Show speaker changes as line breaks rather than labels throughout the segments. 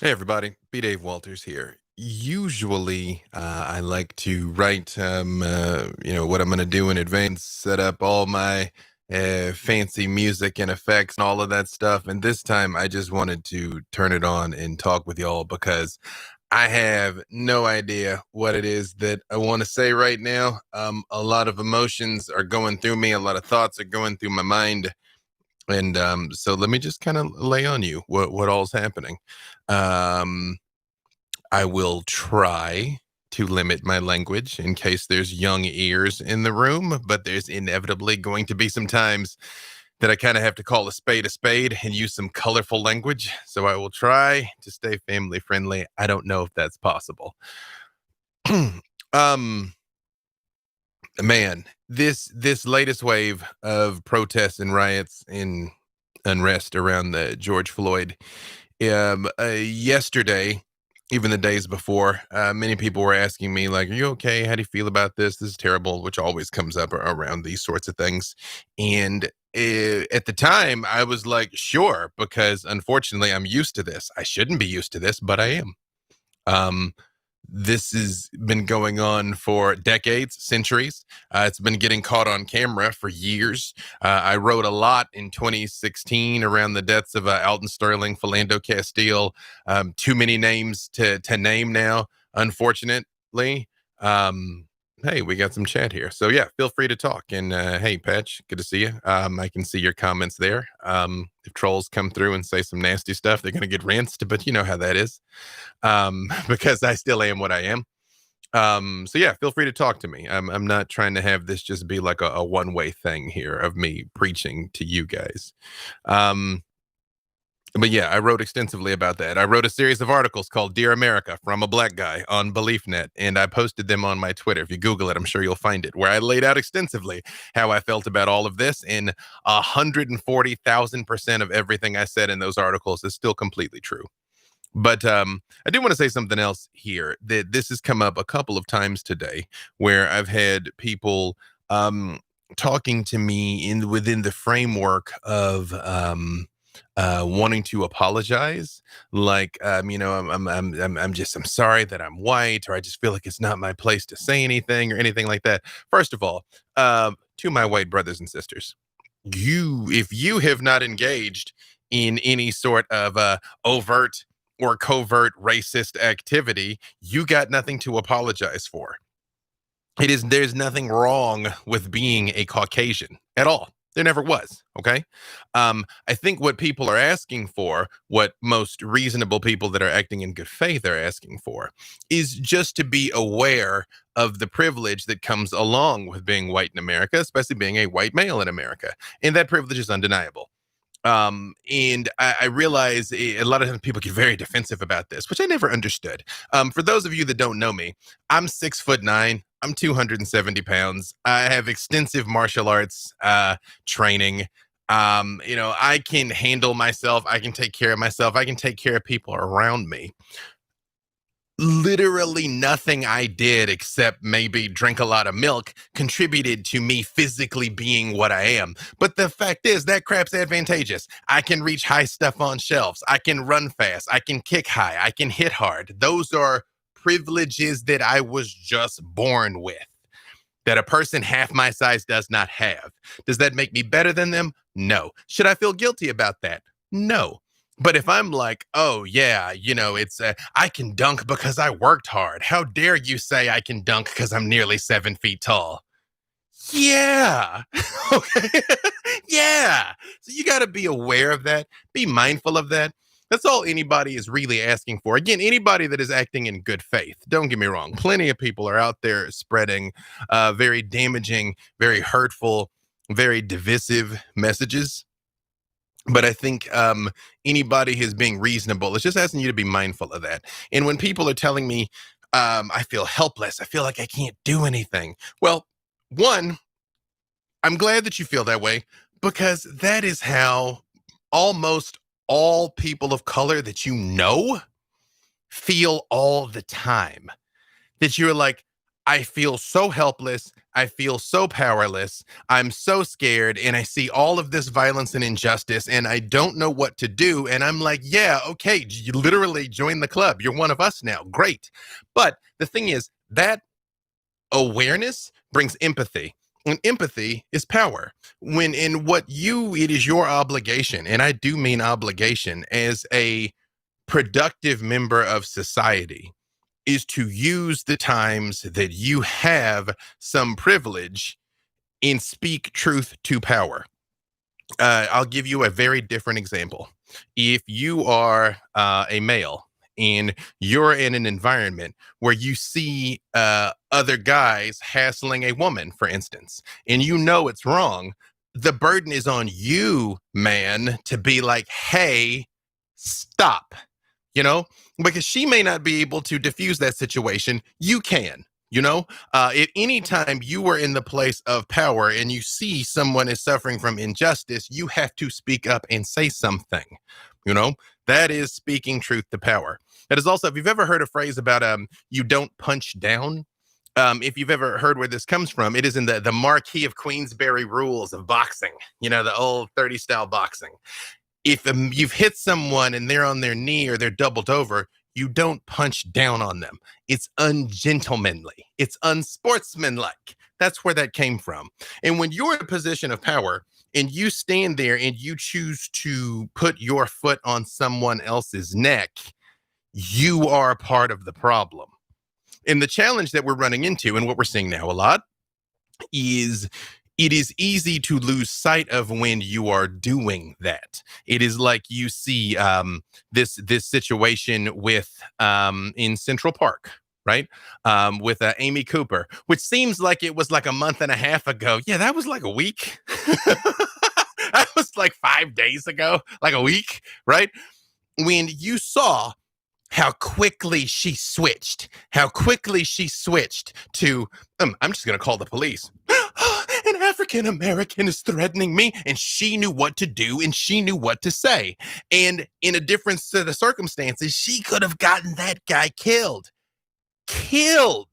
Hey everybody, B. Dave Walters here. Usually, I like to write, what I'm going to do in advance, set up all my fancy music and effects and all of that stuff. And this time, I just wanted to turn it on and talk with y'all because I have no idea what it is that I want to say right now. A lot of emotions are going through me, a lot of thoughts are going through my mind. And so let me just kind of lay on you what all's happening. Um, I will try to limit my language in case there's young ears in the room, but there's inevitably going to be some times that I kind of have to call a spade and use some colorful language. So I will try to stay family friendly. I don't know if that's possible. um Man, this latest wave of protests and riots and unrest around the George Floyd. Yesterday, even the days before, many people were asking me, like, "Are you okay? How do you feel about this? This is terrible," which always comes up around these sorts of things. And at the time, I was like, "Sure," because unfortunately, I'm used to this. I shouldn't be used to this, but I am. Um, this has been going on for decades, centuries. It's been getting caught on camera for years. I wrote a lot in 2016 around the deaths of Alton Sterling, Philando Castile. Too many names to name now, unfortunately. Um, hey, we got some chat here. So yeah, feel free to talk. And hey, Patch, good to see you. I can see your comments there. If trolls come through and say some nasty stuff, they're going to get rinsed, but you know how that is, because I still am what I am. So yeah, feel free to talk to me. I'm not trying to have this just be like a one-way thing here of me preaching to you guys. Um, but yeah, I wrote extensively about that. I wrote a series of articles called Dear America from a Black Guy on BeliefNet, and I posted them on my Twitter. If you Google it, I'm sure you'll find it, where I laid out extensively how I felt about all of this. And 140,000% of everything I said in those articles is still completely true. But I do want to say something else here, that this has come up a couple of times today, where I've had people talking to me in within the framework of wanting to apologize, like, I'm sorry that I'm white, or I just feel like it's not my place to say anything or anything like that. First of all, to my white brothers and sisters, if you have not engaged in any sort of overt or covert racist activity, you got nothing to apologize for. There's nothing wrong with being a Caucasian at all. There never was. Okay. I think what people are asking for, what most reasonable people that are acting in good faith are asking for, is just to be aware of the privilege that comes along with being white in America, especially being a white male in America. And that privilege is undeniable. And I realize a lot of times people get very defensive about this, which I never understood. For those of you that don't know me, I'm 6'9". I'm 270 pounds. I have extensive martial arts training. I can handle myself. I can take care of myself. I can take care of people around me. Literally nothing I did except maybe drink a lot of milk contributed to me physically being what I am. But the fact is, that crap's advantageous. I can reach high stuff on shelves. I can run fast. I can kick high. I can hit hard. Those are privileges that I was just born with, that a person half my size does not have. Does that make me better than them? No. Should I feel guilty about that? No. But if I'm like, oh, yeah, I can dunk because I worked hard. How dare you say I can dunk because I'm nearly 7 feet tall? Yeah. Okay. Yeah. So you got to be aware of that, be mindful of that. That's all anybody is really asking for. Again, anybody that is acting in good faith. Don't get me wrong. Plenty of people are out there spreading very damaging, very hurtful, very divisive messages. But I think anybody who's being reasonable is just asking you to be mindful of that. And when people are telling me, I feel helpless, I feel like I can't do anything. Well, one, I'm glad that you feel that way, because that is how almost all people of color that you know feel all the time. That you're like, I feel so helpless. I feel so powerless. I'm so scared. And I see all of this violence and injustice, and I don't know what to do. And I'm like, yeah, okay, you literally join the club. You're one of us now. Great. But the thing is, that awareness brings empathy. And empathy is power. When in what you, it is your obligation, and I do mean obligation, as a productive member of society, is to use the times that you have some privilege and speak truth to power. I'll give you a very different example. If you are a male and you're in an environment where you see other guys hassling a woman, for instance, and you know it's wrong, the burden is on you, man, to be like, hey, stop, you know, because she may not be able to diffuse that situation. You can. You know, at any time you are in the place of power and you see someone is suffering from injustice, you have to speak up and say something. You know, that is speaking truth to power. That is also, if you've ever heard a phrase about you don't punch down, if you've ever heard where this comes from, it is in the Marquis of Queensberry rules of boxing. You know, the old 30 style boxing. If you've hit someone and they're on their knee or they're doubled over, you don't punch down on them. It's ungentlemanly. It's unsportsmanlike. That's where that came from. And when you're in a position of power and you stand there and you choose to put your foot on someone else's neck, you are a part of the problem. And the challenge that we're running into, and what we're seeing now a lot, is it is easy to lose sight of when you are doing that. It is like you see this situation with in Central Park, right? With Amy Cooper, which seems like it was like a month and a half ago. Yeah, that was like a week. That was like 5 days ago, like a week, right? When you saw how quickly she switched to, I'm just going to call the police. An African American is threatening me, and she knew what to do and she knew what to say. And in a different set of circumstances, she could have gotten that guy killed. Killed.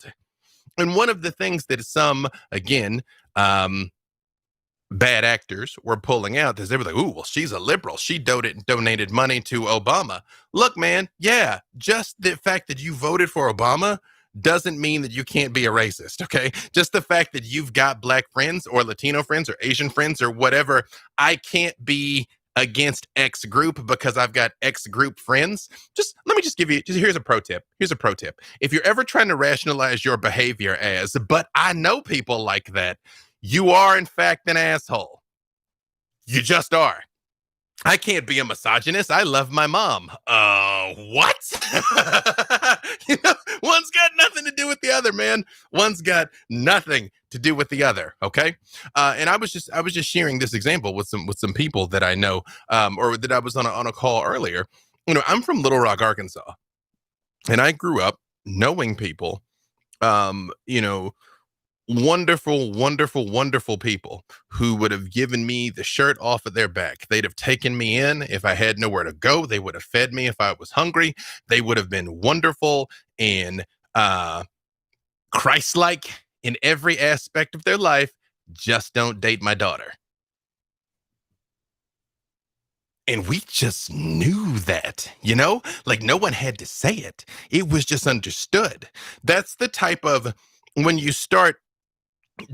And one of the things that some, again, bad actors were pulling out is they were like, ooh, well, she's a liberal. She donated money to Obama. Look, man, yeah, just the fact that you voted for Obama doesn't mean that you can't be a racist, okay? Just the fact that you've got black friends or Latino friends or Asian friends or whatever, I can't be against X group because I've got X group friends. Just let me just give you, here's a pro tip. Here's a pro tip. If you're ever trying to rationalize your behavior as, but I know people like that, you are in fact an asshole. You just are. I can't be a misogynist. I love my mom. What? You know, one's got nothing to do with the other, man. One's got nothing to do with the other. Okay. And I was just sharing this example with some people that I know, or that I was on a call earlier. You know, I'm from Little Rock, Arkansas, and I grew up knowing people, you know, wonderful, wonderful, wonderful people who would have given me the shirt off of their back. They'd have taken me in if I had nowhere to go. They would have fed me if I was hungry. They would have been wonderful and Christ-like in every aspect of their life. Just don't date my daughter. And we just knew that, you know, like no one had to say it. It was just understood. That's the type of, when you start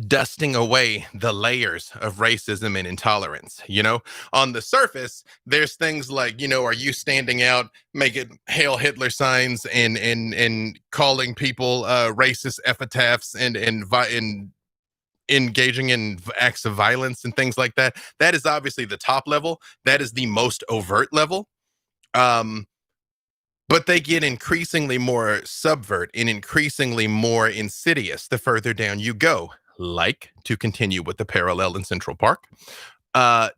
dusting away the layers of racism and intolerance. You know, on the surface, there's things like, you know, are you standing out, making Hail Hitler signs and calling people racist epitaphs and engaging in acts of violence and things like that? That is obviously the top level. That is the most overt level. But they get increasingly more subvert and increasingly more insidious the further down you go. Like, to continue with the parallel in Central Park,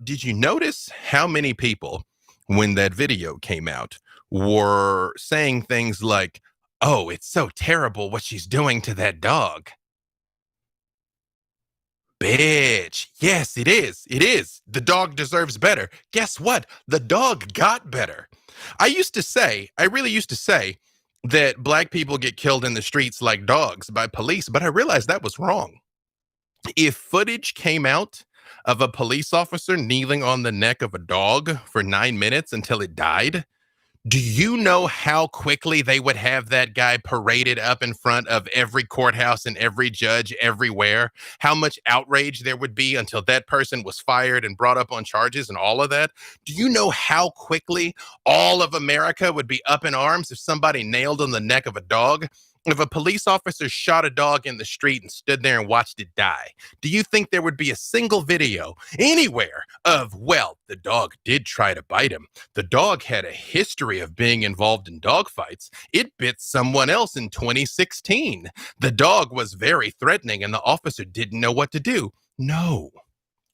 did you notice how many people, when that video came out, were saying things like, oh, it's so terrible what she's doing to that dog? Bitch. Yes, it is. It is. The dog deserves better. Guess what? The dog got better. I really used to say that black people get killed in the streets like dogs by police, but I realized that was wrong. If footage came out of a police officer kneeling on the neck of a dog for 9 minutes until it died, do you know how quickly they would have that guy paraded up in front of every courthouse and every judge everywhere? How much outrage there would be until that person was fired and brought up on charges and all of that? Do you know how quickly all of America would be up in arms if somebody nailed on the neck of a dog? If a police officer shot a dog in the street and stood there and watched it die, do you think there would be a single video anywhere of, well, the dog did try to bite him? The dog had a history of being involved in dog fights. It bit someone else in 2016. The dog was very threatening and the officer didn't know what to do. No,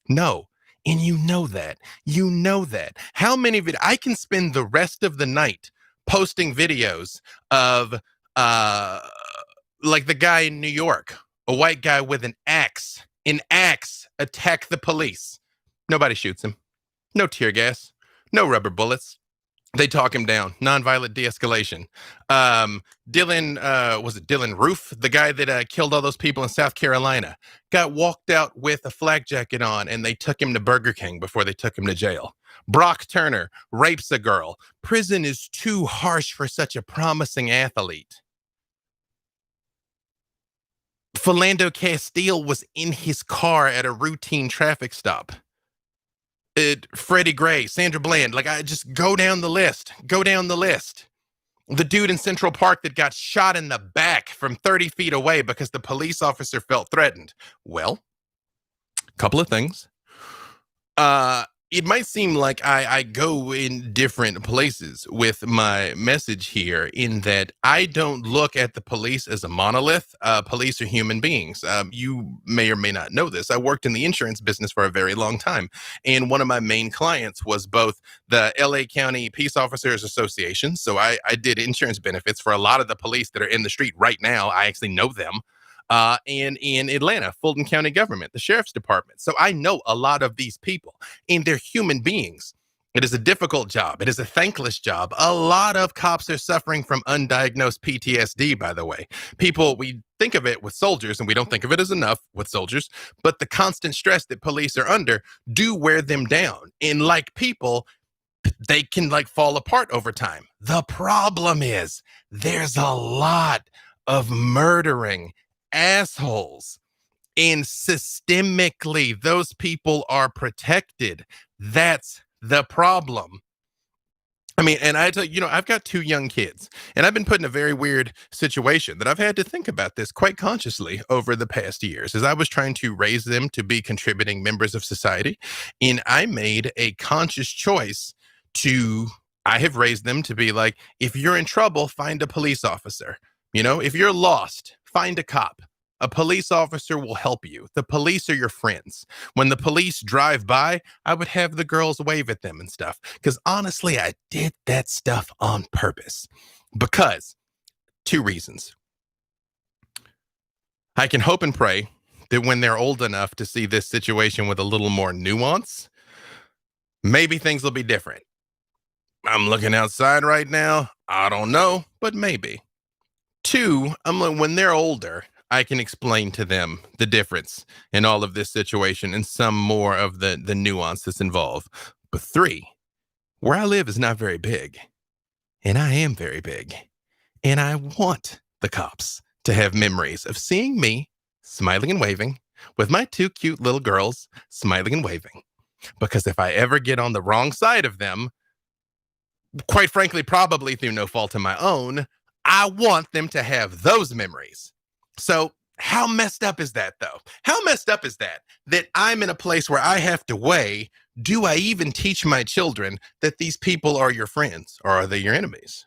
no. And you know that. You know that. How many I can spend the rest of the night posting videos of uh like the guy in New York, a white guy with an axe attacked the police. Nobody shoots him. No tear gas, no rubber bullets. They talk him down. Nonviolent de-escalation. Was it Dylan Roof, the guy that killed all those people in South Carolina, got walked out with a flak jacket on, and they took him to Burger King before they took him to jail. Brock Turner rapes a girl. Prison is too harsh for such a promising athlete. Philando Castile was in his car at a routine traffic stop. Freddie Gray, Sandra Bland, like I just go down the list. The dude in Central Park that got shot in the back from 30 feet away because the police officer felt threatened. Well, a couple of things. It might seem like I go in different places with my message here, in that I don't look at the police as a monolith. Police are human beings. You may or may not know this. I worked in the insurance business for a very long time. And one of my main clients was both the LA County Peace Officers Association. So I did insurance benefits for a lot of the police that are in the street right now. I actually know them. And in Atlanta, Fulton County government, the sheriff's department. So I know a lot of these people, and they're human beings. It is a difficult job. It is a thankless job. A lot of cops are suffering from undiagnosed PTSD, by the way. We think of it with soldiers, and we don't think of it as enough with soldiers, but the constant stress that police are under do wear them down. And like people, they can fall apart over time. The problem is there's a lot of murdering assholes, and systemically those people are protected. That's the problem. I mean, and I tell you, I've got 2 young kids, and I've been put in a very weird situation that I've had to think about this quite consciously over the past years as I was trying to raise them to be contributing members of society. And I made a conscious choice I have raised them to be like, if you're in trouble, find a police officer. If you're lost, find a cop. A police officer will help you. The police are your friends. When the police drive by, I would have the girls wave at them and stuff. Because honestly, I did that stuff on purpose. Because 2 reasons. I can hope and pray that when they're old enough to see this situation with a little more nuance, maybe things will be different. I'm looking outside right now. I don't know, but maybe. 2, when they're older, I can explain to them the difference in all of this situation and some more of the nuance that's involved. But 3, where I live is not very big, and I am very big. And I want the cops to have memories of seeing me smiling and waving with my 2 cute little girls smiling and waving. Because if I ever get on the wrong side of them, quite frankly, probably through no fault of my own, I want them to have those memories. So how messed up is that, though? How messed up is that I'm in a place where I have to weigh, do I even teach my children that these people are your friends, or are they your enemies?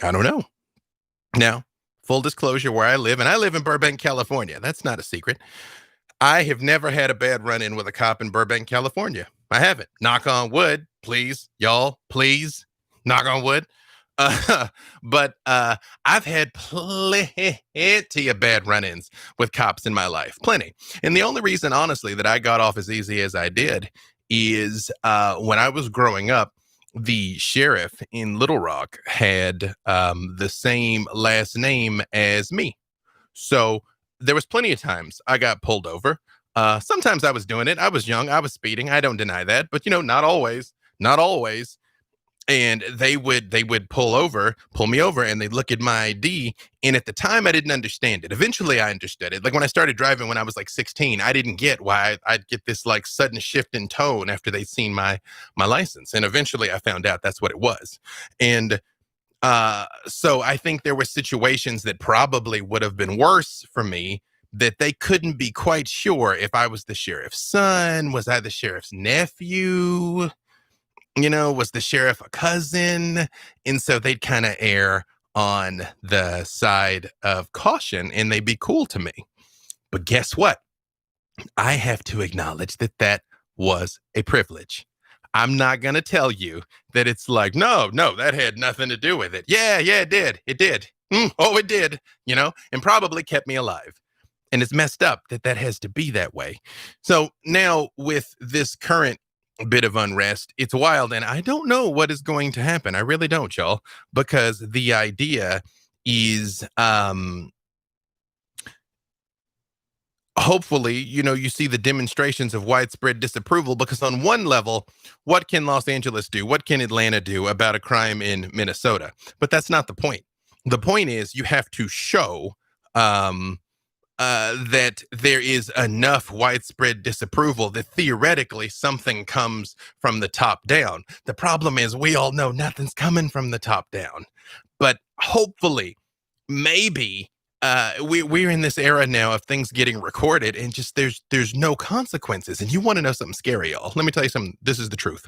I don't know. Now, full disclosure, where I live, and I live in Burbank, California. That's not a secret. I have never had a bad run-in with a cop in Burbank, California. I haven't. Knock on wood, please, y'all, please. Knock on wood. But I've had plenty of bad run-ins with cops in my life. Plenty. And the only reason, honestly, that I got off as easy as I did is when I was growing up, the sheriff in Little Rock had the same last name as me. So there was plenty of times I got pulled over. Sometimes I was doing it. I was young. I was speeding. I don't deny that. But, not always. Not always. And they would pull me over, and they'd look at my ID. And at the time, I didn't understand it. Eventually, I understood it. Like when I started driving when I was like 16, I didn't get why I'd get this like sudden shift in tone after they'd seen my license. And eventually, I found out that's what it was. And so I think there were situations that probably would have been worse for me, that they couldn't be quite sure if I was the sheriff's son, was I the sheriff's nephew, was the sheriff a cousin? And so they'd kind of err on the side of caution, and they'd be cool to me. But guess what? I have to acknowledge that that was a privilege. I'm not going to tell you that it's like, no, that had nothing to do with it. Yeah, it did. It did. It did, and probably kept me alive. And it's messed up that that has to be that way. So now with this current bit of unrest, it's wild. And I don't know what is going to happen. I really don't, y'all, because the idea is, hopefully, you see the demonstrations of widespread disapproval, because on one level, what can Los Angeles do? What can Atlanta do about a crime in Minnesota? But that's not the point. The point is you have to show that there is enough widespread disapproval that theoretically something comes from the top down. The problem is we all know nothing's coming from the top down. But hopefully, maybe we're in this era now of things getting recorded and just there's no consequences. And you want to know something scary, y'all? Let me tell you something. This is the truth.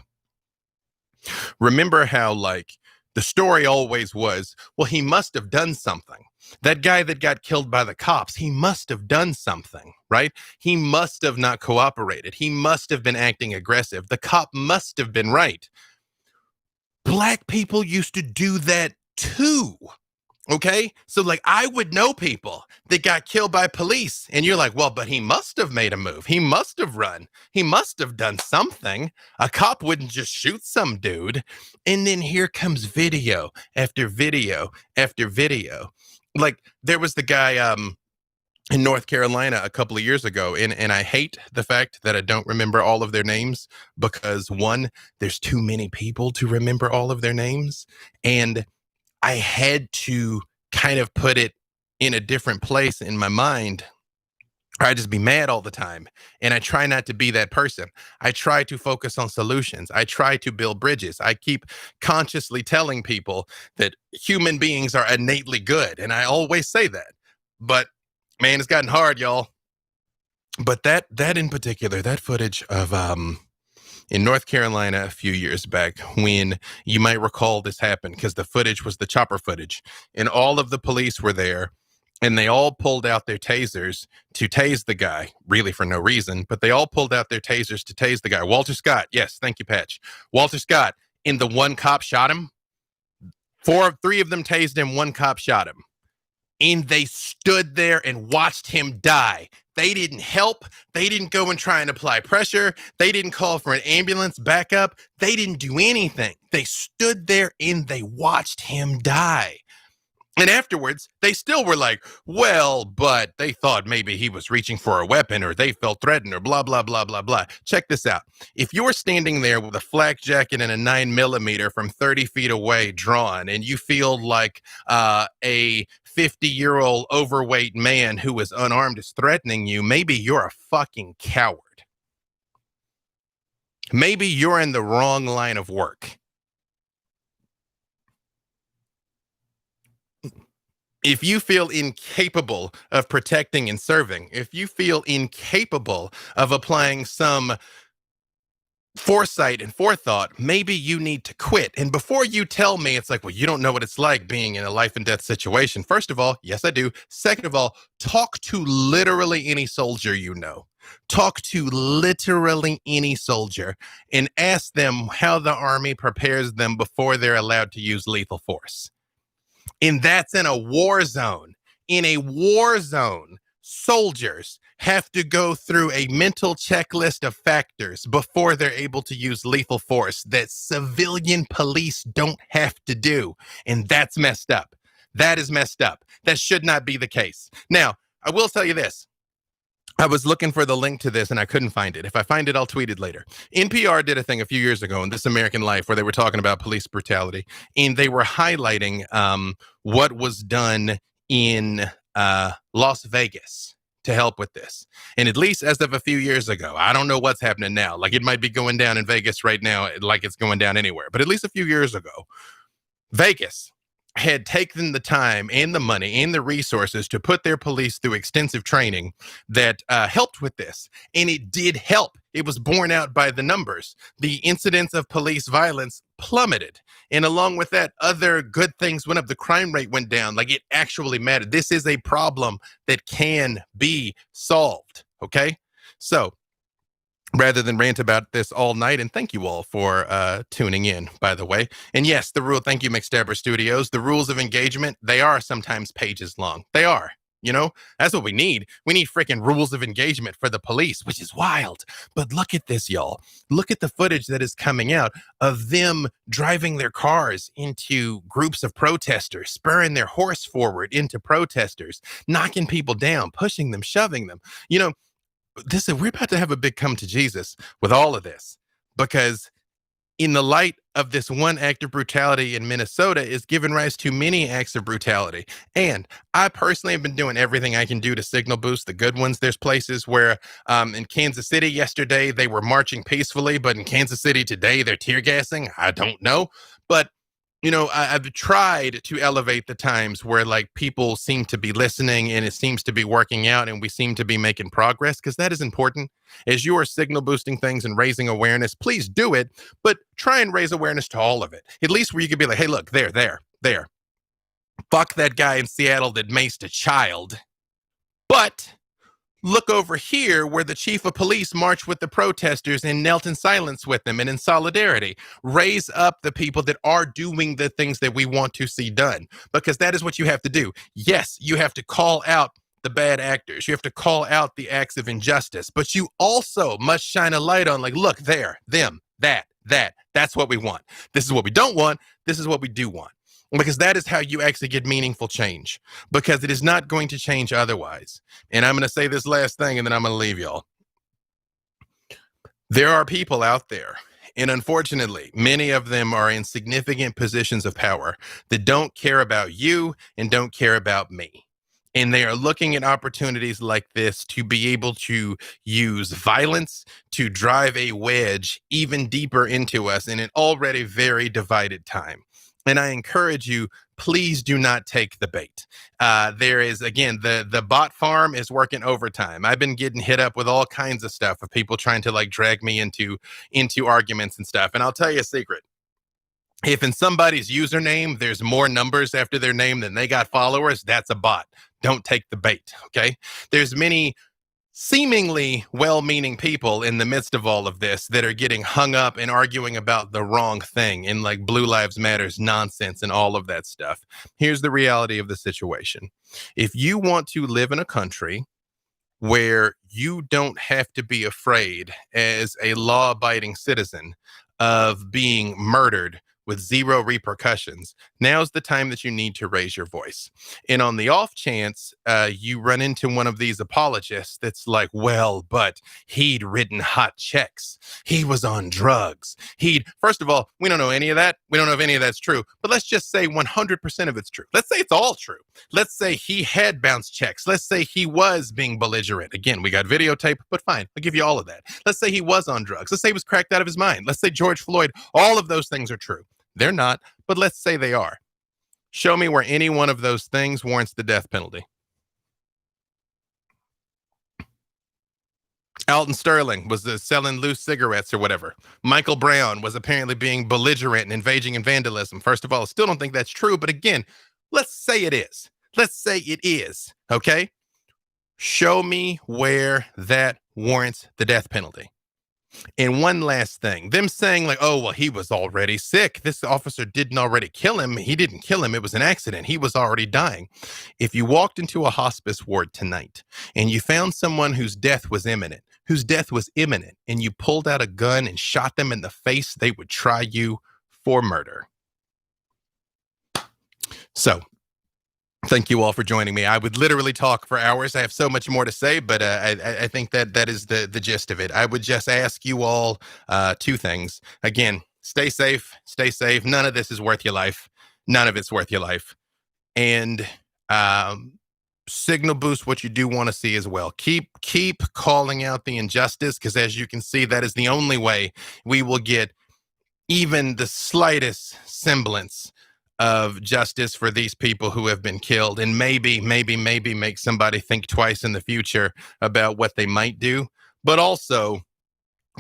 Remember how the story always was, well, he must have done something. That guy that got killed by the cops, he must have done something, right? He must have not cooperated. He must have been acting aggressive. The cop must have been right. Black people used to do that too. Okay. So I would know people that got killed by police, and you're like, well, but he must have made a move. He must have run. He must have done something. A cop wouldn't just shoot some dude. And then here comes video after video after video. There was the guy in North Carolina a couple of years ago, and I hate the fact that I don't remember all of their names, because one, there's too many people to remember all of their names, and I had to kind of put it in a different place in my mind, or I'd just be mad all the time. And I try not to be that person. I try to focus on solutions. I try to build bridges. I keep consciously telling people that human beings are innately good. And I always say that. But man, it's gotten hard, y'all. But that in particular, that footage of in North Carolina a few years back, when, you might recall this happened because the footage was the chopper footage, and all of the police were there, and they all pulled out their tasers to tase the guy, really for no reason, but they all pulled out their tasers to tase the guy. Walter Scott. Yes. Thank you, Patch. Walter Scott. And the one cop shot him. Three of them tased him. One cop shot him. And they stood there and watched him die. They didn't help. They didn't go and try and apply pressure. They didn't call for an ambulance backup. They didn't do anything. They stood there and they watched him die. And afterwards, they still were like, well, but they thought maybe he was reaching for a weapon, or they felt threatened, or blah, blah, blah, blah, blah. Check this out. If you're standing there with a flak jacket and a 9mm from 30 feet away drawn, and you feel like a 50-year-old overweight man who is unarmed is threatening you, maybe you're a fucking coward. Maybe you're in the wrong line of work. If you feel incapable of protecting and serving, if you feel incapable of applying some foresight and forethought, maybe you need to quit. And before you tell me, it's like, well, you don't know what it's like being in a life and death situation. First of all, yes, I do. Second of all, talk to literally any soldier you know. Talk to literally any soldier and ask them how the Army prepares them before they're allowed to use lethal force. And that's in a war zone. In a war zone. soldiers have to go through a mental checklist of factors before they're able to use lethal force that civilian police don't have to do. And that's messed up. That is messed up. That should not be the case. Now, I will tell you this. I was looking for the link to this and I couldn't find it. If I find it, I'll tweet it later. NPR did a thing a few years ago in This American Life where they were talking about police brutality, and they were highlighting what was done in Las Vegas to help with this. And at least as of a few years ago, I don't know what's happening now. Like, it might be going down in Vegas right now, like it's going down anywhere. But at least a few years ago, Vegas had taken the time and the money and the resources to put their police through extensive training that helped with this. And it did help. It was borne out by the numbers. The incidence of police violence plummeted. And along with that, other good things went up. The crime rate went down. Like, it actually mattered. This is a problem that can be solved. Okay? So, rather than rant about this all night, and thank you all for tuning in, by the way. And yes, thank you, McStabber Studios. The rules of engagement, they are sometimes pages long. They are, that's what we need. We need freaking rules of engagement for the police, which is wild. But look at this, y'all. Look at the footage that is coming out of them driving their cars into groups of protesters, spurring their horse forward into protesters, knocking people down, pushing them, shoving them. We're about to have a big come to Jesus with all of this, because in the light of this one act of brutality in Minnesota is giving rise to many acts of brutality. And I personally have been doing everything I can do to signal boost the good ones. There's places where in Kansas City yesterday, they were marching peacefully, but in Kansas City today, they're tear gassing. I don't know. But I've tried to elevate the times where like people seem to be listening and it seems to be working out and we seem to be making progress, because that is important. As you are signal boosting things and raising awareness, please do it, but try and raise awareness to all of it. At least where you could be like, hey, look, there. Fuck that guy in Seattle that maced a child. But look over here where the chief of police marched with the protesters and knelt in silence with them and in solidarity. Raise up the people that are doing the things that we want to see done, because that is what you have to do. Yes, you have to call out the bad actors. You have to call out the acts of injustice, but you also must shine a light on, like, look, there, them, that. That's what we want. This is what we don't want. This is what we do want. Because that is how you actually get meaningful change, because it is not going to change otherwise. And I'm going to say this last thing and then I'm going to leave y'all. There are people out there, and unfortunately, many of them are in significant positions of power that don't care about you and don't care about me. And they are looking at opportunities like this to be able to use violence to drive a wedge even deeper into us in an already very divided time. And I encourage you, please do not take the bait. There is, again, the bot farm is working overtime. I've been getting hit up with all kinds of stuff of people trying to like drag me into arguments and stuff. And I'll tell you a secret. If in somebody's username, there's more numbers after their name than they got followers, that's a bot. Don't take the bait, okay? There's many seemingly well-meaning people in the midst of all of this that are getting hung up and arguing about the wrong thing in like Blue Lives Matters nonsense and all of that stuff. Here's the reality of the situation. If you want to live in a country where you don't have to be afraid as a law-abiding citizen of being murdered with zero repercussions, now's the time that you need to raise your voice. And on the off chance you run into one of these apologists that's like, well, but he'd written hot checks. He was on drugs. First of all, we don't know any of that. We don't know if any of that's true, but let's just say 100% of it's true. Let's say it's all true. Let's say he had bounced checks. Let's say he was being belligerent. Again, we got videotape, but fine. I'll give you all of that. Let's say he was on drugs. Let's say he was cracked out of his mind. Let's say George Floyd, all of those things are true. They're not, but let's say they are. Show me where any one of those things warrants the death penalty. Alton Sterling was selling loose cigarettes or whatever. Michael Brown was apparently being belligerent and engaging in vandalism. First of all, I still don't think that's true, but again, let's say it is. Let's say it is, okay? Show me where that warrants the death penalty. And one last thing, them saying like, oh, well, he was already sick. This officer didn't already kill him. He didn't kill him. It was an accident. He was already dying. If you walked into a hospice ward tonight and you found someone whose death was imminent, and you pulled out a gun and shot them in the face, they would try you for murder. So thank you all for joining me. I would literally talk for hours. I have so much more to say, but I think that is the gist of it. I would just ask you all two things. Again, stay safe, stay safe. None of this is worth your life. None of it's worth your life. And signal boost what you do want to see as well. Keep calling out the injustice, because as you can see, that is the only way we will get even the slightest semblance of justice for these people who have been killed, and maybe make somebody think twice in the future about what they might do, but also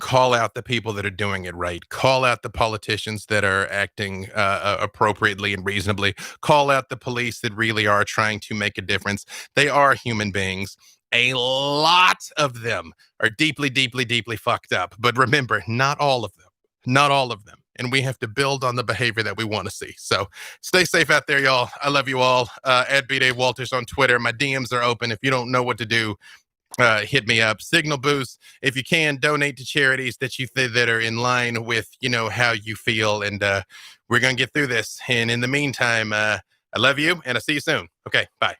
call out the people that are doing it right. Call out the politicians that are acting appropriately and reasonably. Call out the police that really are trying to make a difference. They are human beings. A lot of them are deeply, deeply, deeply fucked up. But remember, not all of them. Not all of them. And we have to build on the behavior that we want to see. So stay safe out there, y'all. I love you all. At B-Dave Walters on Twitter. My DMs are open. If you don't know what to do, hit me up. Signal boost. If you can, donate to charities that that are in line with, how you feel. And we're going to get through this. And in the meantime, I love you, and I'll see you soon. Okay, bye.